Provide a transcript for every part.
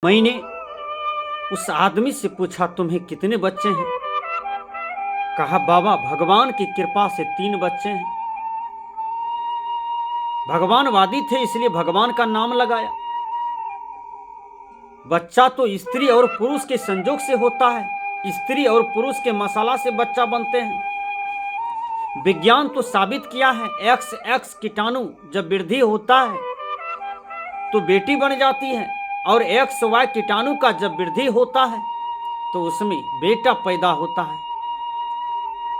मैंने उस आदमी से पूछा, तुम्हें कितने बच्चे हैं? कहा, बाबा भगवान की कृपा से 3 बच्चे हैं। भगवानवादी थे इसलिए भगवान का नाम लगाया। बच्चा तो स्त्री और पुरुष के संजोग से होता है, स्त्री और पुरुष के मसाला से बच्चा बनते हैं। विज्ञान तो साबित किया है, XX कीटाणु जब वृद्धि होता है तो बेटी बन जाती है, और XY कीटाणु का जब वृद्धि होता है तो उसमें बेटा पैदा होता है।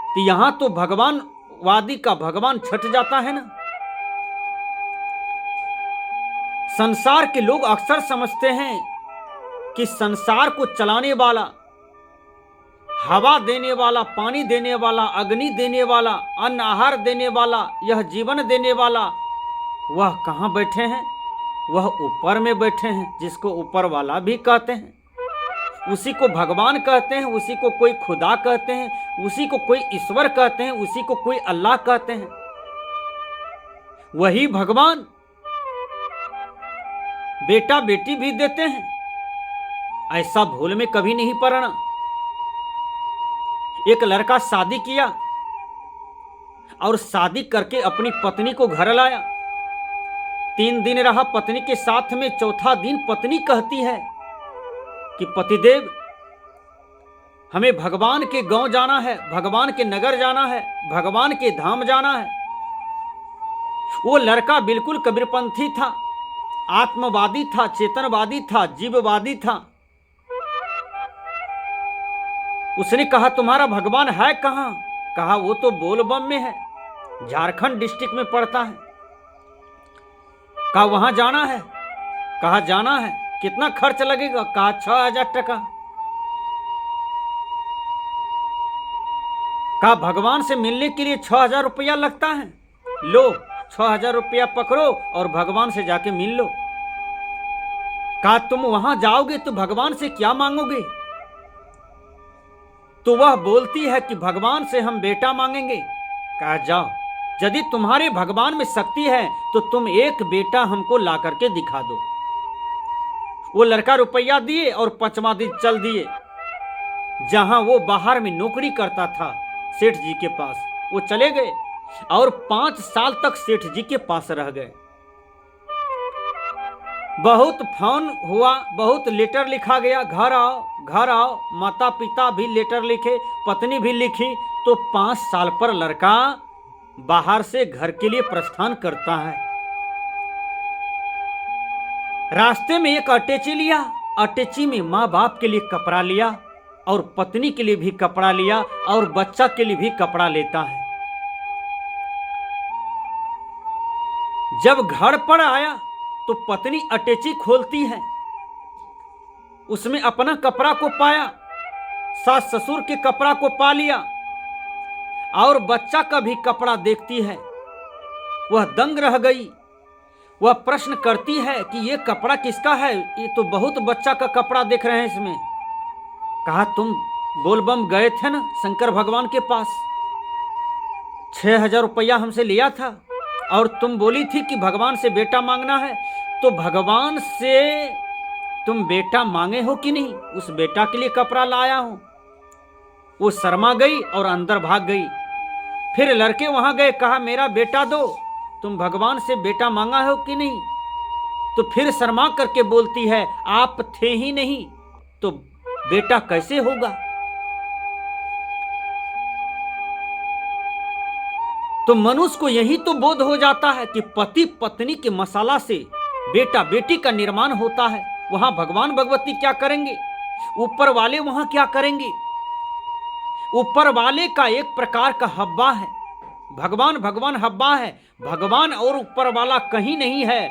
तो यहां तो भगवानवादी का भगवान छट जाता है ना। संसार के लोग अक्सर समझते हैं कि संसार को चलाने वाला, हवा देने वाला, पानी देने वाला, अग्नि देने वाला, अन्न आहार देने वाला, यह जीवन देने वाला, वह कहां बैठे हैं? वह ऊपर में बैठे हैं, जिसको ऊपर वाला भी कहते हैं। उसी को भगवान कहते हैं, उसी को कोई खुदा कहते हैं, उसी को कोई ईश्वर कहते हैं, उसी को कोई अल्लाह कहते हैं। वही भगवान बेटा बेटी भी देते हैं। ऐसा भूल में कभी नहीं पड़ना। एक लड़का शादी किया और शादी करके अपनी पत्नी को घर लाया। 3 दिन रहा पत्नी के साथ में। चौथा दिन पत्नी कहती है कि पतिदेव, हमें भगवान के गांव जाना है, भगवान के नगर जाना है, भगवान के धाम जाना है। वो लड़का बिल्कुल कबीरपंथी था, आत्मवादी था, चेतनवादी था, जीववादी था। उसने कहा, तुम्हारा भगवान है कहां? कहा, वो तो बोलबम में है, झारखंड डिस्ट्रिक्ट में पड़ता है। कहा, वहां जाना है? कहा, जाना है। कितना खर्च लगेगा? कहा, 6000 टका। कहा, भगवान से मिलने के लिए 6000 रुपया लगता है? लो 6000 रुपया पकड़ो और भगवान से जाके मिल लो। कहा, तुम वहां जाओगे तो भगवान से क्या मांगोगे? तो वह बोलती है कि भगवान से हम बेटा मांगेंगे। कहा, जाओ, यदि तुम्हारे भगवान में शक्ति है तो तुम एक बेटा हमको ला करके दिखा दो। वो लड़का रुपया दिए और 5वां दिन चल दिए जहां वो बाहर में नौकरी करता था, सेठ जी के पास। वो चले गए और 5 साल तक सेठ जी के पास रह गए। बहुत फोन हुआ, बहुत लेटर लिखा गया, घर आओ घर आओ। माता पिता भी लेटर लिखे, पत्नी भी लिखी। तो 5 साल पर लड़का बाहर से घर के लिए प्रस्थान करता है। रास्ते में एक अटैची लिया। अटैची में माँ बाप के लिए कपड़ा लिया और पत्नी के लिए भी कपड़ा लिया और बच्चा के लिए भी कपड़ा लेता है। जब घर पर आया तो पत्नी अटैची खोलती है, उसमें अपना कपड़ा को पाया, सास ससुर के कपड़ा को पा लिया और बच्चा का भी कपड़ा देखती है। वह दंग रह गई। वह प्रश्न करती है कि यह कपड़ा किसका है? ये तो बहुत बच्चा का कपड़ा देख रहे हैं इसमें। कहा, तुम बोलबम गए थे ना शंकर भगवान के पास, 6000 रुपया हमसे लिया था और तुम बोली थी कि भगवान से बेटा मांगना है। तो भगवान से तुम बेटा मांगे हो कि नहीं? उस बेटा के लिए कपड़ा लाया हूं। वो शर्मा गई और अंदर भाग गई। फिर लड़के वहां गए, कहा, मेरा बेटा दो। तुम भगवान से बेटा मांगा हो कि नहीं? तो फिर शर्मा करके बोलती है, आप थे ही नहीं तो बेटा कैसे होगा? तो मनुष्य को यही तो बोध हो जाता है कि पति पत्नी के मसाला से बेटा बेटी का निर्माण होता है। वहां भगवान भगवती क्या करेंगे? ऊपर वाले वहां क्या करेंगे? ऊपर वाले का एक प्रकार का हब्बा है, भगवान भगवान हब्बा है। भगवान और ऊपर वाला कहीं नहीं है।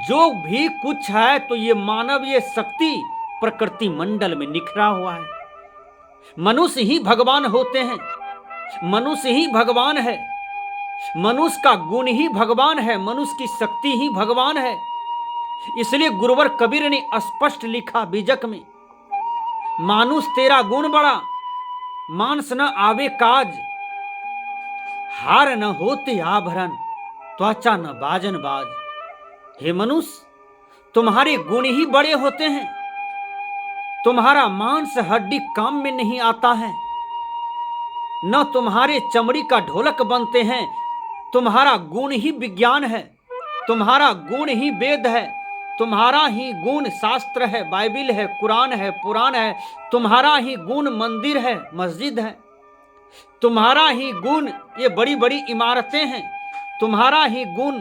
जो भी कुछ है तो ये मानव, ये शक्ति प्रकृति मंडल में निखरा हुआ है। मनुष्य ही भगवान होते हैं, मनुष्य ही भगवान है, मनुष्य का गुण ही भगवान है, मनुष्य की शक्ति ही भगवान है। इसलिए गुरुवर कबीर ने स्पष्ट लिखा बीजक में, मानुष तेरा गुण बड़ा, मानस न आवे काज, हार न होते आभरण, त्वचा न बाजन बाज। हे मनुष्य, तुम्हारे गुण ही बड़े होते हैं, तुम्हारा मांस हड्डी काम में नहीं आता है, न तुम्हारे चमड़ी का ढोलक बनते हैं। तुम्हारा गुण ही विज्ञान है, तुम्हारा गुण ही वेद है, तुम्हारा ही गुण शास्त्र है, बाइबिल है, कुरान है, पुराण है। तुम्हारा ही गुण मंदिर है, मस्जिद है। तुम्हारा ही गुण ये बड़ी बड़ी इमारतें हैं। तुम्हारा ही गुण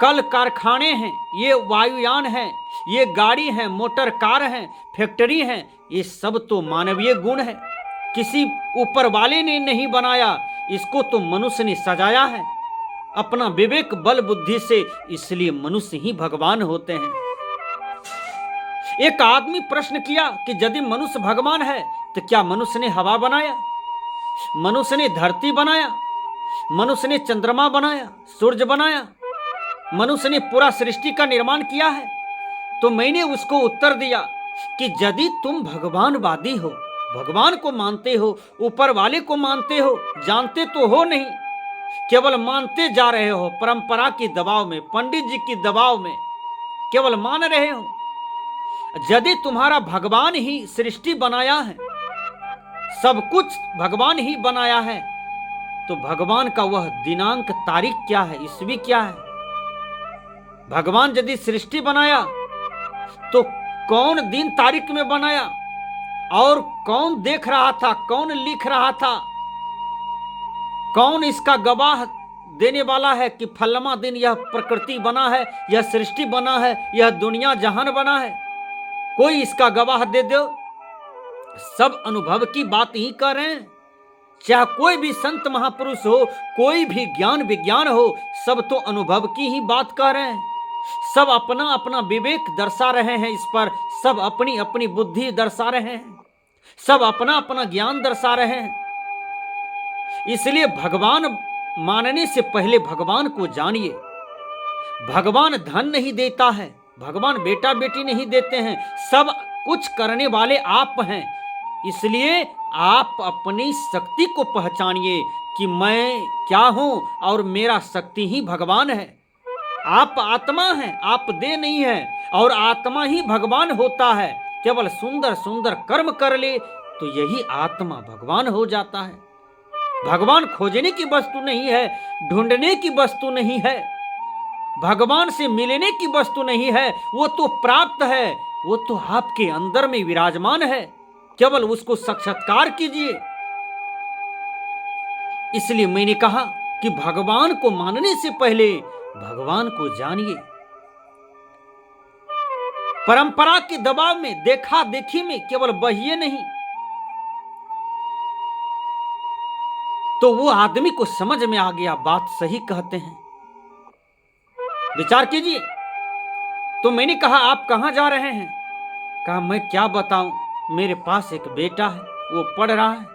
कल कारखाने हैं, ये वायुयान है, ये गाड़ी है, मोटर कार है, फैक्ट्री है। ये सब तो मानवीय गुण है, किसी ऊपर वाले ने नहीं बनाया, इसको तो मनुष्य ने सजाया है अपना विवेक बल बुद्धि से। इसलिए मनुष्य ही भगवान होते हैं। एक आदमी प्रश्न किया कि यदि मनुष्य भगवान है तो क्या मनुष्य ने हवा बनाया, मनुष्य ने धरती बनाया, मनुष्य ने चंद्रमा बनाया, सूर्य बनाया, मनुष्य ने पूरा सृष्टि का निर्माण किया है? तो मैंने उसको उत्तर दिया कि यदि तुम भगवानवादी हो, भगवान को मानते हो, ऊपर वाले को मानते हो, जानते तो हो नहीं, केवल मानते जा रहे हो, परंपरा के दबाव में, पंडित जी की दबाव में केवल मान रहे हो। यदि तुम्हारा भगवान ही सृष्टि बनाया है, सब कुछ भगवान ही बनाया है, तो भगवान का वह दिनांक तारीख क्या है, ईस्वी क्या है? भगवान यदि सृष्टि बनाया तो कौन दिन तारीख में बनाया, और कौन देख रहा था, कौन लिख रहा था, कौन इसका गवाह देने वाला है कि फलमा दिन यह प्रकृति बना है, यह सृष्टि बना है, यह दुनिया जहान बना है? कोई इसका गवाह दे दो। सब अनुभव की बात ही कर रहे हैं। चाहे कोई भी संत महापुरुष हो, कोई भी ज्ञान विज्ञान हो, सब तो अनुभव की ही बात कर रहे हैं। सब अपना अपना विवेक दर्शा रहे हैं, इस पर सब अपनी अपनी बुद्धि दर्शा रहे हैं, सब अपना अपना ज्ञान दर्शा रहे हैं। इसलिए भगवान मानने से पहले भगवान को जानिए। भगवान धन नहीं देता है, भगवान बेटा बेटी नहीं देते हैं, सब कुछ करने वाले आप हैं। इसलिए आप अपनी शक्ति को पहचानिए कि मैं क्या हूं और मेरा शक्ति ही भगवान है। आप आत्मा हैं, आप देह नहीं है, और आत्मा ही भगवान होता है। केवल सुंदर सुंदर कर्म कर ले तो यही आत्मा भगवान हो जाता है। भगवान खोजने की वस्तु नहीं है, ढूंढने की वस्तु नहीं है, भगवान से मिलने की वस्तु नहीं है, वो तो प्राप्त है, वो तो आपके अंदर में विराजमान है, केवल उसको साक्षात्कार कीजिए। इसलिए मैंने कहा कि भगवान को मानने से पहले भगवान को जानिए। परंपरा के दबाव में, देखा देखी में केवल बहिए नहीं, तो वो आदमी को समझ में आ गया बात सही कहते हैं। विचार कीजिए। तो मैंने कहा आप कहां जा रहे हैं? कहा मैं क्या बताऊं, मेरे पास एक बेटा है, वो पढ़ रहा है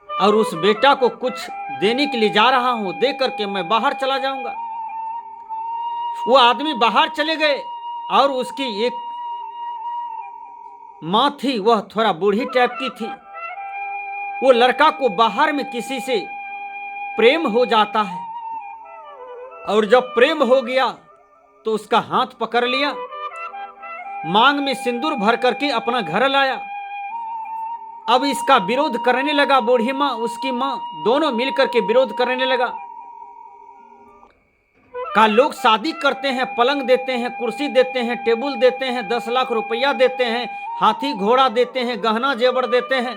और उस बेटा को कुछ देने के लिए जा रहा हूं, दे करके मैं बाहर चला जाऊंगा। वो आदमी बाहर चले गए और उसकी एक मां थी, वह थोड़ा बूढ़ी टाइप की थी। वो लड़का को बाहर में किसी से प्रेम हो जाता है, और जब प्रेम हो गया तो उसका हाथ पकड़ लिया, मांग में सिंदूर भर करके अपना घर लाया। अब इसका विरोध करने लगा बूढ़ी मां, उसकी मां, दोनों मिलकर के विरोध करने लगा। का लोग शादी करते हैं, पलंग देते हैं, कुर्सी देते हैं, टेबल देते हैं, 10 लाख रुपया देते हैं, हाथी घोड़ा देते हैं, गहना जेवर देते हैं,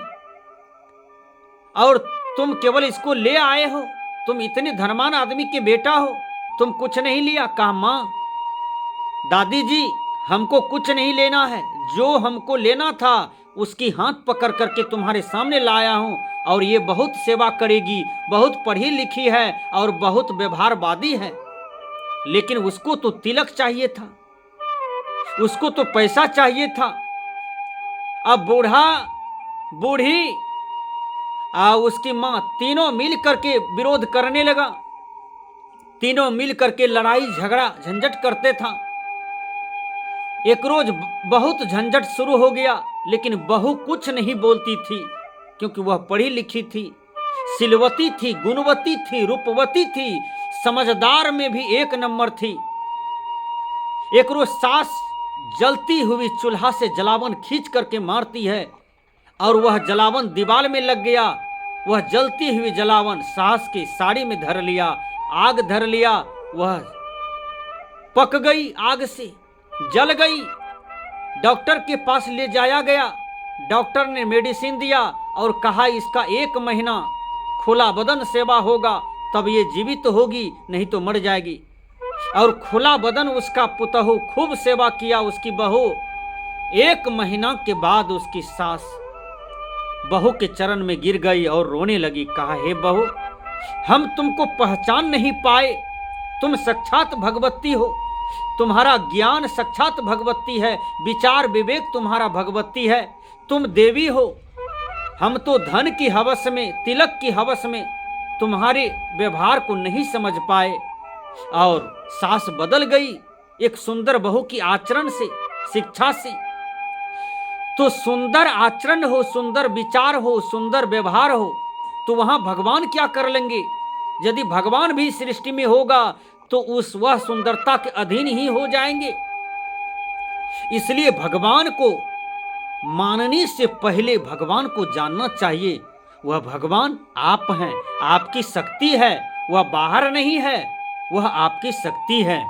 और तुम केवल इसको ले आए हो, तुम इतने धनवान आदमी के बेटा हो, तुम कुछ नहीं लिया। कहा मां, दादी जी, हमको कुछ नहीं लेना है, जो हमको लेना था उसकी हाथ पकड़ करके तुम्हारे सामने लाया हूं, और ये बहुत सेवा करेगी, बहुत पढ़ी लिखी है और बहुत व्यवहारवादी है, लेकिन उसको तो तिलक चाहिए था, उसको तो पैसा चाहिए था। अब बूढ़ा बूढ़ी उसकी मां तीनों मिल करके विरोध करने लगा, तीनों मिल करके लड़ाई झगड़ा झंझट करते था। एक रोज बहुत झंझट शुरू हो गया, लेकिन बहू कुछ नहीं बोलती थी, क्योंकि वह पढ़ी लिखी थी, सिलवती थी, गुणवती थी, रूपवती थी, समझदार में भी एक नंबर थी। एक रोज सास जलती हुई चूल्हा से जलावन खींच करके मारती है और वह जलावन दीवार में लग गया। वह जलती हुई जलावन सास की साड़ी में धर लिया, आग धर लिया, वह पक गई, आग से जल गई। डॉक्टर के पास ले जाया गया। डॉक्टर ने मेडिसिन दिया और कहा इसका 1 महीना खुला बदन सेवा होगा, तब ये जीवित होगी, नहीं तो मर जाएगी। और खुला बदन उसका पुतहु खूब सेवा किया, उसकी बहू। 1 महीना के बाद उसकी सास बहू के चरण में गिर गई और रोने लगी। कहा, हे बहू, हम तुमको पहचान नहीं पाए, तुम साक्षात भगवती हो, तुम्हारा ज्ञान साक्षात भगवती है, विचार विवेक तुम्हारा भगवती है, तुम देवी हो। हम तो धन की हवस में, तिलक की हवस में तुम्हारे व्यवहार को नहीं समझ पाए। और सास बदल गई एक सुंदर बहू की आचरण से, शिक्षा से। तो सुंदर आचरण हो, सुंदर विचार हो, सुंदर व्यवहार हो, तो वहां भगवान क्या कर लेंगे? यदि भगवान भी सृष्टि में होगा तो वह सुंदरता के अधीन ही हो जाएंगे। इसलिए भगवान को मानने से पहले भगवान को जानना चाहिए। वह भगवान आप हैं, आपकी शक्ति है, वह बाहर नहीं है, वह आपकी शक्ति है।